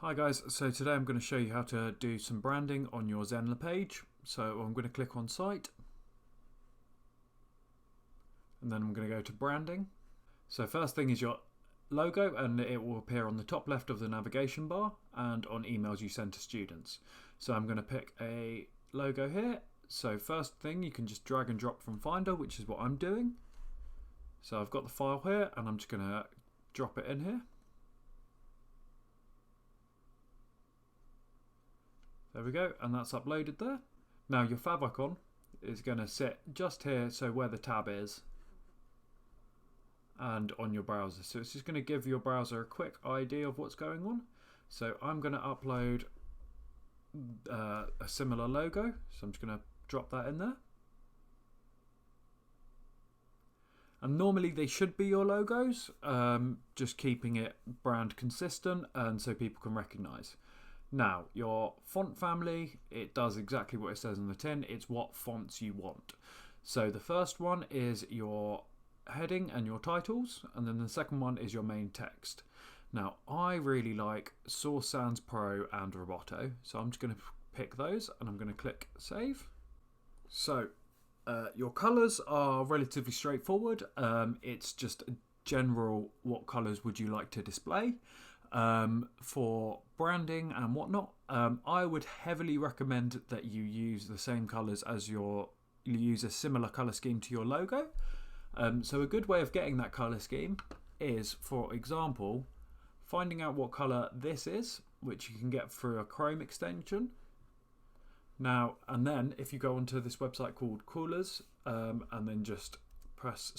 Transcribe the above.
Hi guys, so today I'm going to show you how to do some branding on your Zenler page. So I'm going to click on Site and then I'm going to go to Branding. So first thing is your logo, and it will appear on the top left of the navigation bar and on emails you send to students. So I'm going to pick a logo here. So first thing, you can just drag and drop from Finder, which is what I'm doing. So I've got the file here and I'm just going to drop it in here. There we go, and that's uploaded there. Now your favicon is going to sit just here, so where the tab is, and on your browser. So it's just going to give your browser a quick idea of what's going on. So I'm going to upload a similar logo, so I'm just going to drop that in there. And normally they should be your logos, just keeping it brand consistent and so people can recognize. Now, your font family, it does exactly what it says on the tin. It's what fonts you want. So the first one is your heading and your titles, and then the second one is your main text. Now, I really like Source Sans Pro and Roboto, so I'm just going to pick those and I'm going to click Save. So your colours are relatively straightforward. It's just general, what colours would you like to display? For branding and whatnot, I would heavily recommend that you use the same colours as you use a similar colour scheme to your logo. So a good way of getting that colour scheme is, for example, finding out what colour this is, which you can get through a Chrome extension. Now, and then if you go onto this website called Coolers, and then just press